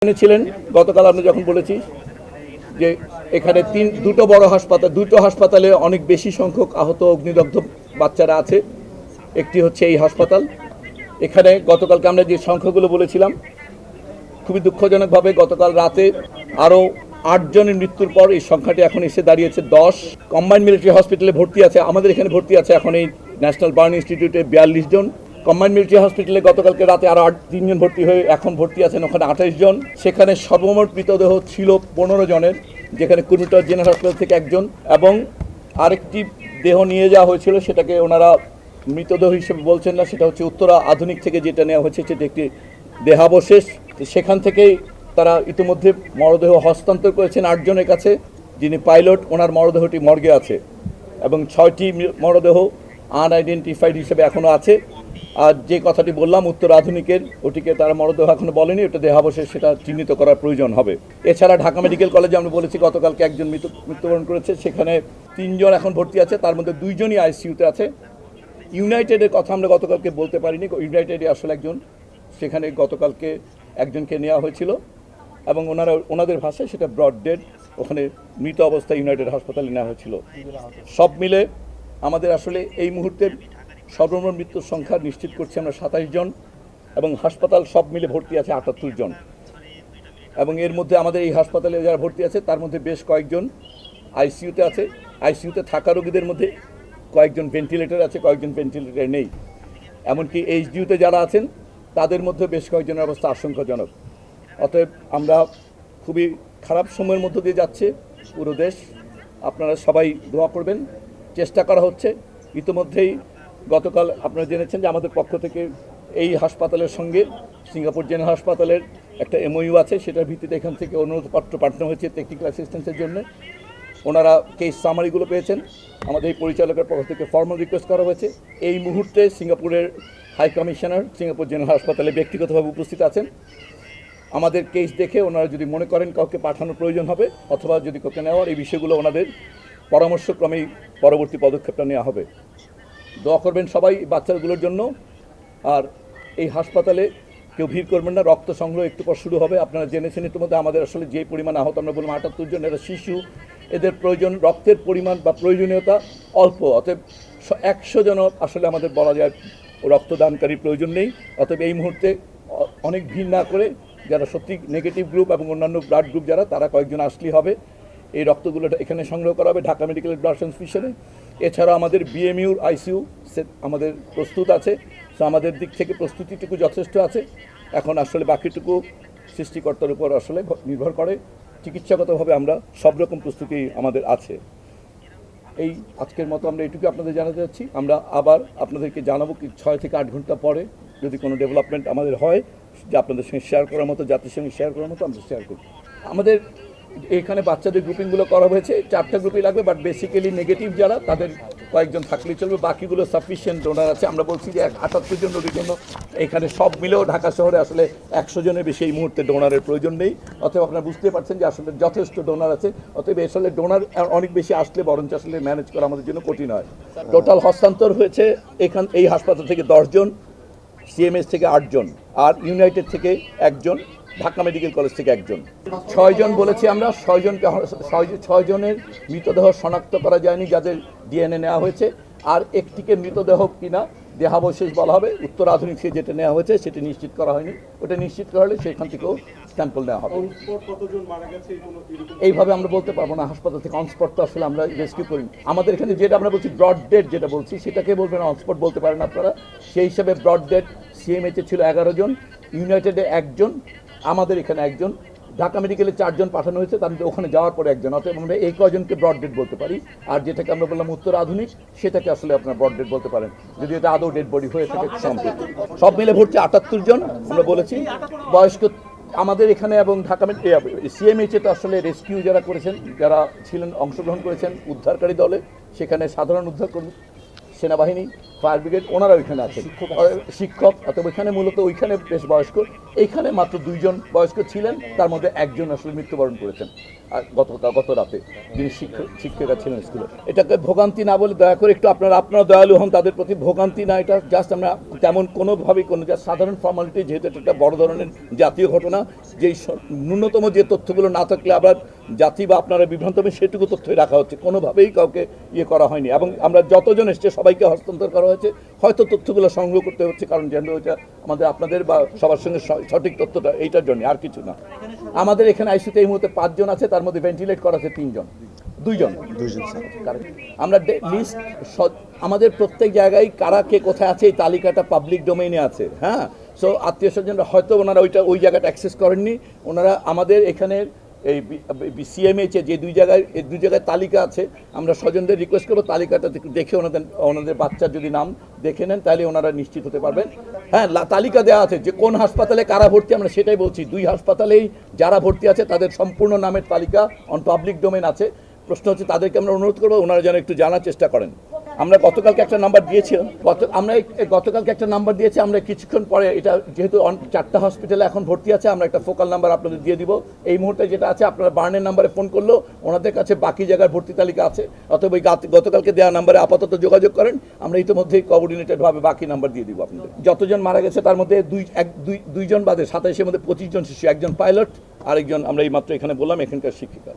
ছিলেন গতকাল আমরা যখন বলেছি যে এখানে দুটো বড় হাসপাতাল, দুটো হাসপাতালে অনেক বেশি সংখ্যক আহত অগ্নিদগ্ধ বাচ্চারা আছে। একটি হচ্ছে এই হাসপাতাল। এখানে গতকালকে আমরা যে সংখ্যাগুলো বলেছিলাম, খুবই দুঃখজনকভাবে গতকাল রাতে আরও 8 জনের মৃত্যুর পর এই সংখ্যাটি এখন এসে দাঁড়িয়েছে 10। কম্বাইন্ড মিলিটারি হসপিটালে ভর্তি আছে, আমাদের এখানে ভর্তি আছে এখন এই ন্যাশনাল বার্ন ইনস্টিটিউটে 42 জন। কম্বাইন্ড মিলিটারি হসপিটালে গতকালকে রাতে আরও 3 জন ভর্তি হয়ে এখন ভর্তি আছেন ওখানে 28 জন। সেখানে সর্বমোট মৃতদেহ ছিল 15 জনের, যেখানে কুর্মিটোলা জেনারেল হাসপাতাল থেকে একজন এবং আরেকটি দেহ নিয়ে যাওয়া হয়েছিল, সেটাকে ওনারা মৃতদেহ হিসেবে বলছেন না, সেটা হচ্ছে উত্তরা আধুনিক থেকে যেটা নেওয়া হয়েছে সেটা একটি দেহাবশেষ। সেখান থেকেই তারা ইতিমধ্যে মরদেহ হস্তান্তর করেছেন 8 জনের কাছে। যিনি পাইলট, ওনার মরদেহটি মর্গে আছে এবং 6টি মরদেহ আনআইডেন্টিফাইড হিসেবে এখনও আছে। আর যে কথাটি বললাম উত্তর আধুনিকের, ওটিকে তারা মরদেহ এখনো বলেনি, ওটা দেহাবশেষ, সেটা চিহ্নিত করার প্রয়োজন হবে। এছাড়া ঢাকা মেডিকেল কলেজে আমরা বলেছি গতকালকে একজন মৃত্যুবরণ করেছে, সেখানে 3 জন এখন ভর্তি আছে, তার মধ্যে 2 জনই আইসিইউতে আছে। ইউনাইটেডের কথা আমরা গতকালকে বলতে পারিনি, ইউনাইটেডে আসলে একজন, সেখানে গতকালকে একজনকে নেওয়া হয়েছিল এবং ওনাদের ভাষায় সেটা ব্রড ডেড, ওখানে মৃত অবস্থায় ইউনাইটেড হাসপাতালে নেওয়া হয়েছিল। সব মিলে আমাদের আসলে এই মুহূর্তে সর্বমোট মৃত্যুর সংখ্যা নিশ্চিত করছি আমরা 27 জন এবং হাসপাতাল সব মিলে ভর্তি আছে 78 জন। এবং এর মধ্যে আমাদের এই হাসপাতালে যারা ভর্তি আছে তার মধ্যে বেশ কয়েকজন আইসিইউতে আছে। আইসিইউতে থাকা রোগীদের মধ্যে কয়েকজন ভেন্টিলেটর আছে, কয়েকজন ভেন্টিলেটর নেই। এমনকি এইচডিইউতে যারা আছেন তাদের মধ্যে বেশ কয়েকজনের অবস্থা আশঙ্কাজনক। অতএব আমরা খুবই খারাপ সময়ের মধ্য দিয়ে যাচ্ছে পুরো দেশ। আপনারা সবাই দোয়া করবেন। চেষ্টা করা হচ্ছে। ইতিমধ্যেই গতকাল আপনারা জেনেছেন যে আমাদের পক্ষ থেকে এই হাসপাতালের সঙ্গে সিঙ্গাপুর জেনারেল হাসপাতালের একটা এমওইউ আছে, সেটার ভিত্তিতে এখান থেকে অনুরোধপত্র পাঠানো হয়েছে টেকনিক্যাল অ্যাসিস্ট্যান্সের জন্য। ওনারা কেস সামারিগুলো পেয়েছেন, আমাদের এই পরিচালকের পক্ষ থেকে ফর্মাল রিকোয়েস্ট করা হয়েছে। এই মুহূর্তে সিঙ্গাপুরের হাই কমিশনার সিঙ্গাপুর জেনারেল হাসপাতালে ব্যক্তিগতভাবে উপস্থিত আছেন। আমাদের কেস দেখে ওনারা যদি মনে করেন কাউকে পাঠানোর প্রয়োজন হবে অথবা যদি কাউকে নেওয়ার, এই বিষয়গুলো ওনাদের পরামর্শক্রমেই পরবর্তী পদক্ষেপটা নেওয়া হবে। দোয়া করবেন সবাই বাচ্চাগুলোর জন্য। আর এই হাসপাতালে কেউ ভিড় করবেন না, রক্ত সংগ্রহ একটু পর শুরু হবে। আপনারা জেনেছেন ইতিমধ্যে আমাদের আসলে যে পরিমাণ আহত, আমরা বললাম 78 জন, এরা শিশু, এদের প্রয়োজন রক্তের পরিমাণ বা প্রয়োজনীয়তা অল্প। অতএব 100 জন আসলে আমাদের বলা যায় রক্তদানকারী প্রয়োজন নেই। অতএব এই মুহূর্তে অনেক ভিড় না করে যারা সত্যি নেগেটিভ গ্রুপ এবং অন্যান্য ব্লাড গ্রুপ যারা, তারা কয়েকজন আসলেই হবে। এই রক্তগুলো এখানে সংগ্রহ করা হবে ঢাকা মেডিকেল ব্লাড ট্রান্সফিউশনে। এছাড়া আমাদের বিএমইউর আইসিইউ আমাদের প্রস্তুত আছে। সো আমাদের দিক থেকে প্রস্তুতিটুকু যথেষ্ট আছে। এখন আসলে বাকিটুকু সৃষ্টিকর্তার উপর আসলে নির্ভর করে। চিকিৎসাগতভাবে আমরা সব রকম প্রস্তুতি আমাদের আছে। এই আজকের মতো আমরা এটুকু আপনাদের জানাতে চাচ্ছি। আমরা আবার আপনাদেরকে জানাবো কি 6 থেকে 8 ঘন্টা পরে যদি কোনো ডেভেলপমেন্ট আমাদের হয় যে আপনাদের সঙ্গে শেয়ার করার মতো, জাতির সঙ্গে শেয়ার করার মতো, আমরা শেয়ার করি। আমাদের এখানে বাচ্চাদের গ্রুপিংগুলো করা হয়েছে, 4টা গ্রুপই লাগবে, বাট বেসিক্যালি নেগেটিভ যারা তাদের কয়েকজন থাকলেই চলবে, বাকিগুলো সাফিসিয়েন্ট ডোনার আছে। আমরা বলছি যে 78 জন রোগীর জন্য এখানে সব মিলেও ঢাকা শহরে আসলে 100 জনের বেশি এই মুহূর্তে ডোনারের প্রয়োজন নেই। অতএব আপনারা বুঝতে পারছেন যে আসলে যথেষ্ট ডোনার আছে। অতএব আসলে ডোনার অনেক বেশি আসলে বরঞ্চ আসলে ম্যানেজ করা আমাদের জন্য কঠিন হয়। টোটাল হস্তান্তর হয়েছে এই হাসপাতাল থেকে 10 জন, সিএমএস থেকে 8 জন, আর ইউনাইটেড থেকে 1 জন, ঢাকা মেডিকেল কলেজ থেকে 1 জন। 6 জন বলেছি আমরা। 6 জনের মৃতদেহ শনাক্ত করা যায়নি যাদের ডিএনএ নেওয়া হয়েছে। আর একটিকে মৃতদেহ কিনা দেহাবশেষ বলা হবে। উত্তর আধুনিক থেকে যেটা নেওয়া হয়েছে সেটা নিশ্চিত করা হয়নি, ওটা নিশ্চিত করা হলে সেখান থেকেও স্যাম্পল নেওয়া হবে। এইভাবে আমরা বলতে পারবো না হাসপাতাল থেকে অনস্পট, তো আসলে আমরা রেস্কিউ করি। আমাদের এখানে যেটা আমরা বলছি ব্রড ডেড, যেটা বলছি সেটাকে বলবেন অনস্পট বলতে পারেন আপনারা। সেই হিসাবে ব্রড ডেড সিএমএইচে ছিল 11 জন, ইউনাইটেডে 1 জন, আমাদের এখানে 1 জন, ঢাকা মেডিকেলে 4 জন পাঠানো হয়েছে, তার মধ্যে ওখানে যাওয়ার পরে 1 জন। অতএব আমরা এই কয়জনকে ব্রড ডেড বলতে পারি। আর যেটাকে আমরা বললাম উত্তর আধুনিক, সেটাকে আসলে আপনার ব্রড ডেড বলতে পারেন যদি এটা আদৌ ডেড বডি হয়ে থাকে। সব মিলে ভর্তি 78 জন আমরা বলেছি। বয়স্ক আমাদের এখানে এবং ঢাকা সিএমএইচে তো আসলে রেস্কিউ যারা করেছেন, যারা ছিলেন, অংশগ্রহণ করেছেন উদ্ধারকারী দলে, সেখানে সাধারণ উদ্ধারকর্মী, সেনাবাহিনী, ফায়ার ব্রিগেড, ওনারা ওইখানে আছেন, শিক্ষক। অথবা ওইখানে মূলত ওইখানে বেশ বয়স্ক, এইখানে মাত্র 2 জন বয়স্ক ছিলেন, তার মধ্যে 1 জন আসলে মৃত্যুবরণ করেছেন। গত রাতে যিনি শিক্ষিকা ছিলেন স্কুলে। এটাকে ভোগান্তি না বলে দয়া করে একটু আপনারা দয়ালু হন তাদের প্রতি। ভোগান্তি না, এটা জাস্ট আমরা তেমন কোনোভাবেই কোনো জাস্ট সাধারণ ফর্মালিটি, যেহেতু এটা একটা বড় ধরনের জাতীয় ঘটনা, যেই ন্যূনতম যে তথ্যগুলো না থাকলে আবার জাতি বা আপনারা বিভ্রান্ত হবে সেটুকু তথ্যই রাখা হচ্ছে, কোনোভাবেই কাউকে ইয়ে করা হয়নি। এবং আমরা যতজন এসছে সবাইকে হস্তান্তর করা হয়েছে, হয়তো তথ্যগুলো সংগ্রহ করতে হচ্ছে কারণ যেন ওইটা আমাদের আপনাদের বা সবার সঙ্গে সঠিক তথ্যটা এইটার জন্য, আর কিছু না। আমাদের এখানে আইসিতে এই মুহূর্তে 5 জন আছে, তার মধ্যে ভেন্টিলেট করা আছে 3 জন, 2 জন। আমরা লিস্ট আমাদের প্রত্যেক জায়গায় কারা কে কোথায় আছে এই তালিকাটা পাবলিক ডোমেইনে আছে। হ্যাঁ, সো আত্মীয় স্বজনরা হয়তো ওনারা ওই জায়গাটা অ্যাক্সেস করেননি। ওনারা আমাদের এখানের এই সিএমএইচে যে দুই জায়গায় তালিকা আছে, আমরা স্বজনদের রিকোয়েস্ট করবো তালিকাটা দেখে ওনাদের বাচ্চার যদি নাম দেখে নেন তাহলে ওনারা নিশ্চিত হতে পারবেন। হ্যাঁ, তালিকা দেওয়া আছে যে কোন হাসপাতালে কারা ভর্তি, আমরা সেটাই বলছি। 2 হাসপাতালেই যারা ভর্তি আছে তাদের সম্পূর্ণ নামের তালিকা অন পাবলিক ডোমেন আছে। প্রশ্ন হচ্ছে তাদেরকে আমরা অনুরোধ করবো ওনারা যেন একটু জানার চেষ্টা করেন। আমরা গতকালকে একটা নাম্বার দিয়েছিলাম, গতকালকে একটা নাম্বার দিয়েছি। আমরা কিছুক্ষণ পরে এটা যেহেতু 4টা হসপিটালে এখন ভর্তি আছে, আমরা একটা ফোকাল নাম্বার আপনাদের দিয়ে দিব। এই মুহূর্তে যেটা আছে আপনারা বার্নের নাম্বারে ফোন করলেও ওনাদের কাছে বাকি জায়গার ভর্তি তালিকা আছে, অথবা ওই গতকালকে দেওয়া নাম্বারে আপাতত যোগাযোগ করেন। আমরা ইতিমধ্যেই কোঅর্ডিনেটেডভাবে বাকি নাম্বার দিয়ে দিব আপনাদের। যতজন মারা গেছে তার মধ্যে দুইজন বাদে 27-এর মধ্যে 25 জন শিশু, একজন পাইলট, আরেকজন আমরা এই মাত্র এখানে বললাম এখানকার শিক্ষিকা।